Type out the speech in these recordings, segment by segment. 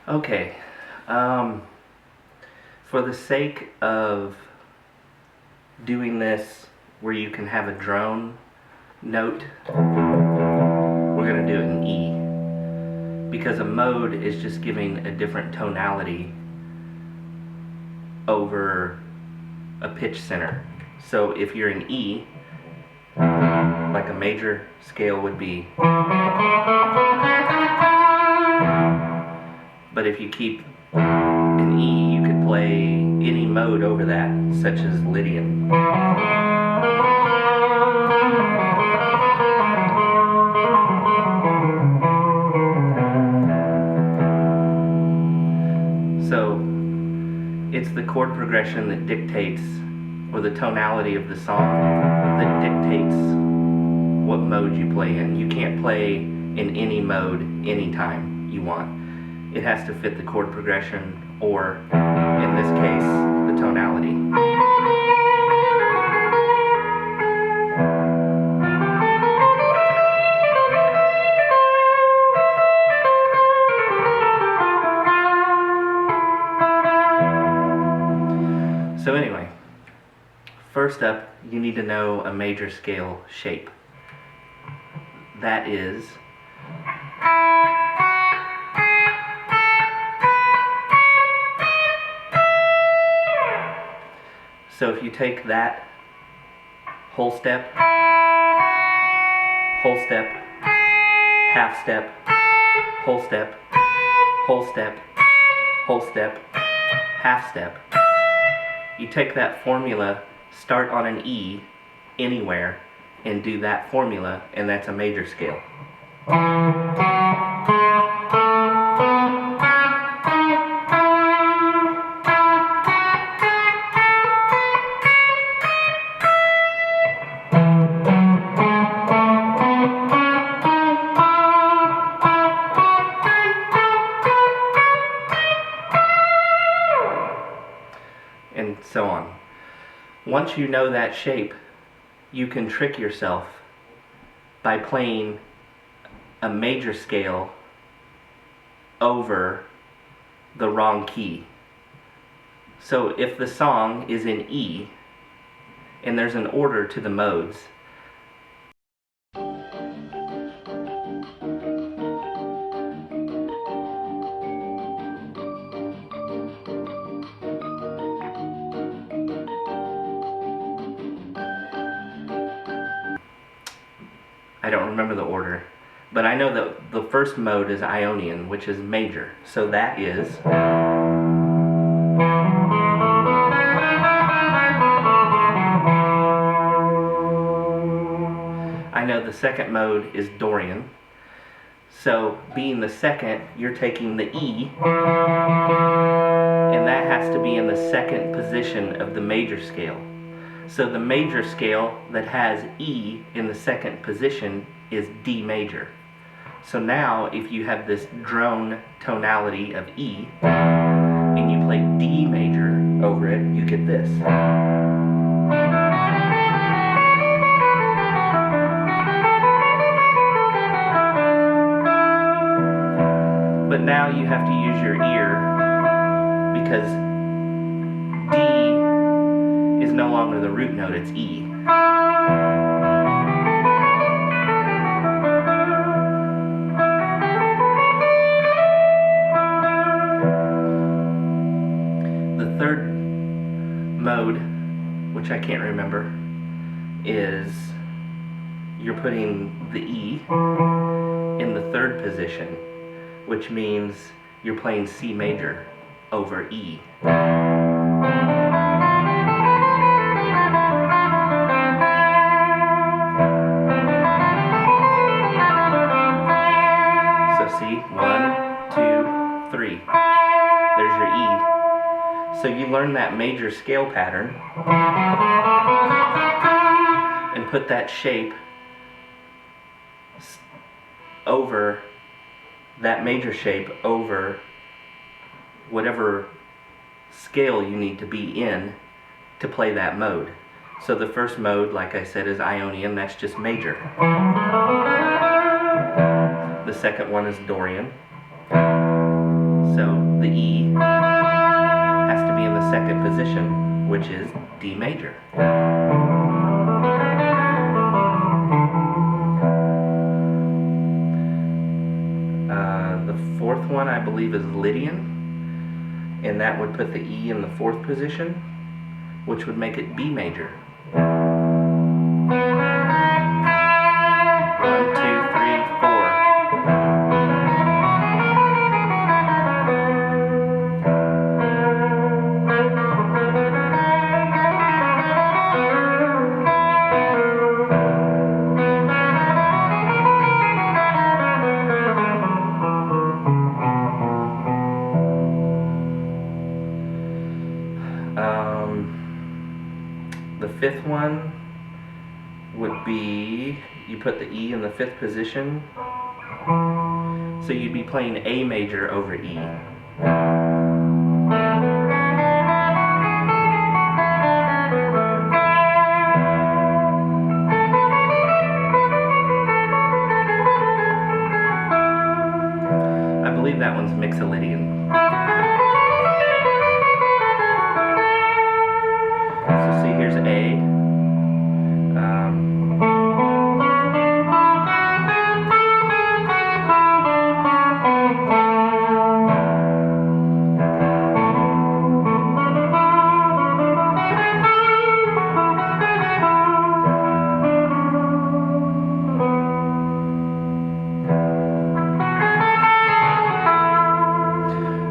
Okay, for the sake of doing this where you can have a drone note, we're going to do it in E, because a mode is just giving a different tonality over a pitch center. So if you're in E, like a major scale would be, but if you keep in E, you could play any mode over that, such as Lydian. So it's the chord progression that dictates, or the tonality of the song that dictates what mode you play in. You can't play in any mode anytime you want. It has to fit the chord progression, or in this case, the tonality. So anyway, first up, you need to know a major scale shape. That is so if you take that whole step, half step, whole step, whole step, whole step, half step, you take that formula, start on an E anywhere, and do that formula, and that's a major scale. And so on. Once you know that shape, you can trick yourself by playing a major scale over the wrong key. So if the song is in E, and there's an order to the modes, I don't remember the order, but I know that the first mode is Ionian, which is major. So that is I know the second mode is Dorian. So being the second, you're taking the E, and that has to be in the second position of the major scale. So the major scale that has E in the second position is D major. So now if you have this drone tonality of E, and you play D major over it, you get this. But now you have to use your ear, because D is no longer the root note, it's E. The third mode, which I can't remember, is you're putting the E in the third position, which means you're playing C major over E. See, 1, 2, 3. There's your E. So you learn that major scale pattern and put that shape over that major shape over whatever scale you need to be in to play that mode. So the first mode, like I said, is Ionian. That's just major. The second one is Dorian. So the E has to be in the second position, which is D major. The fourth one, I believe, is Lydian, and that would put the E in the fourth position, which would make it B major. 1, 2, 3, 4. The fifth one would be, you put the E in the fifth position, so you'd be playing A major over E. I believe that one's Mixolydian. So see, here's A.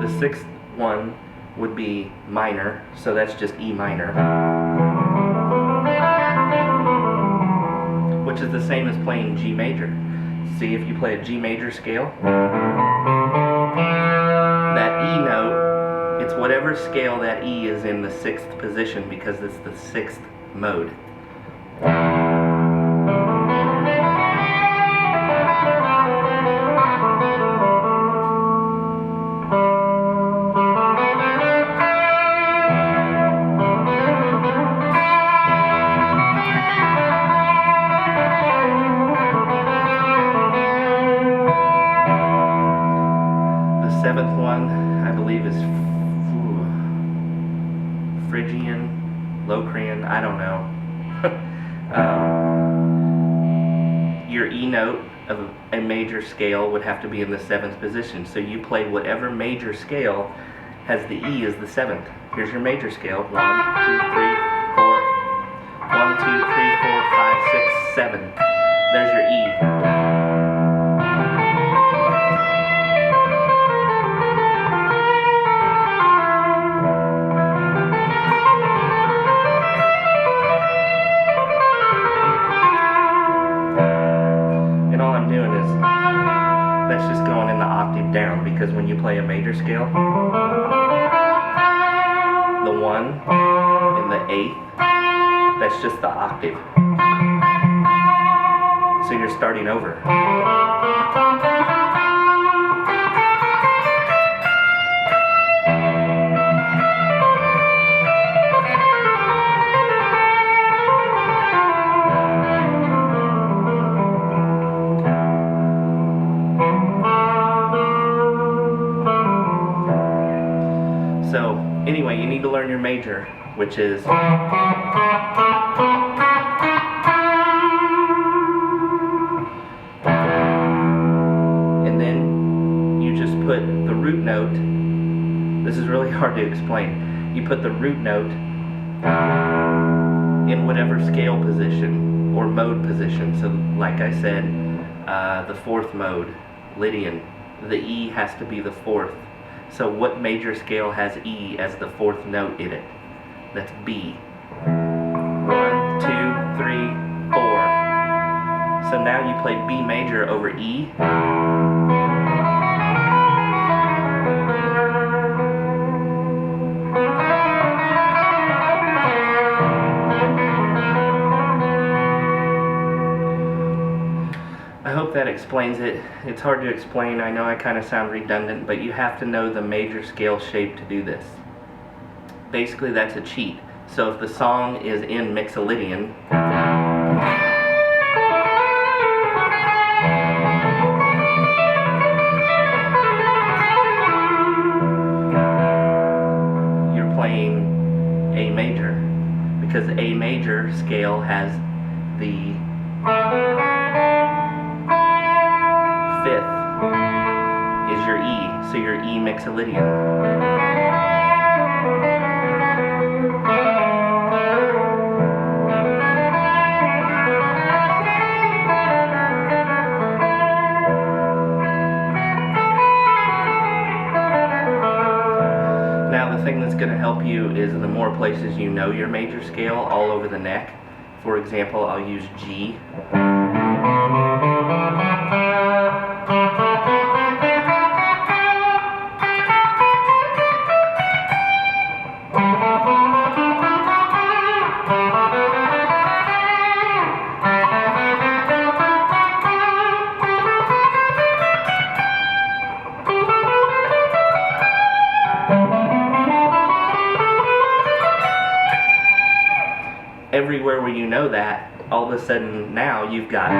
The sixth one would be minor, so that's just E minor, which is the same as playing G major. See, if you play a G major scale, that E note, it's whatever scale that E is in the sixth position, because it's the sixth mode. Seventh one, I believe, is Phrygian, Locrian, I don't know. Your E note of a major scale would have to be in the seventh position, so you play whatever major scale has the E as the seventh. Here's your major scale: 1, 2, 3, 4, 1, 2, 3, 4, 5, 6, 7. There's your E. That's just going in the octave down, because when you play a major scale, the 1 in the 8th, that's just the octave. So you're starting over. So, anyway, you need to learn your major, which is and then you just put the root note. This is really hard to explain. You put the root note in whatever scale position or mode position. So, like I said, the fourth mode, Lydian, the E has to be the fourth. So what major scale has E as the fourth note in it? That's B. 1, 2, 3, 4. So now you play B major over E. I hope that explains it. It's hard to explain. I know I kind of sound redundant, but you have to know the major scale shape to do this. Basically, that's a cheat. So if the song is in Mixolydian, scale has the fifth is your E, so your E mixolydian. Now the thing that's going to help you is the more places you know your major scale all over the neck. For example, I'll use G. Everywhere where you know that, all of a sudden now you've got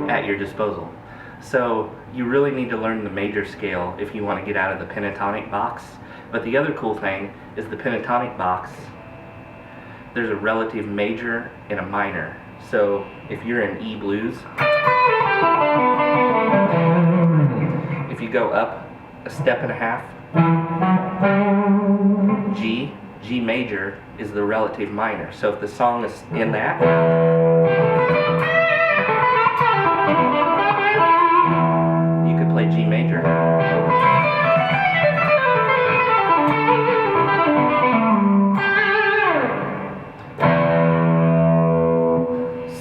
at your disposal. So you really need to learn the major scale if you want to get out of the pentatonic box. But the other cool thing is the pentatonic box, there's a relative major and a minor. So if you're in E blues, if you go up a step and a half, G major is the relative minor. So if the song is in that, you could play G major.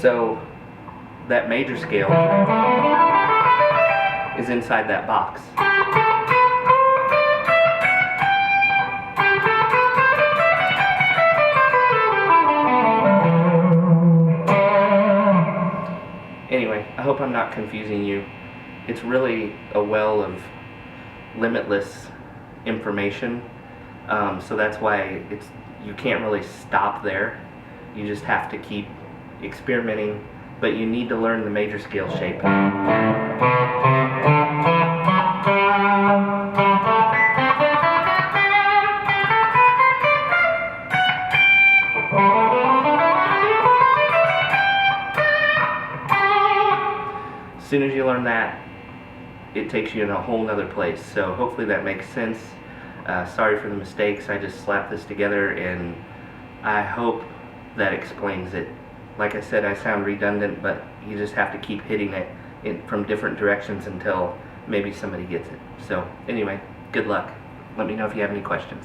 So that major scale is inside that box. Anyway, I hope I'm not confusing you. It's really a well of limitless information, so that's why you can't really stop there. You just have to keep experimenting, but you need to learn the major scale shape. As soon as you learn that, it takes you in a whole nother place. So hopefully that makes sense. Sorry for the mistakes. I just slapped this together, and I hope that explains it. Like I said, I sound redundant, but you just have to keep hitting it from different directions until maybe somebody gets it. So anyway, good luck. Let me know if you have any questions.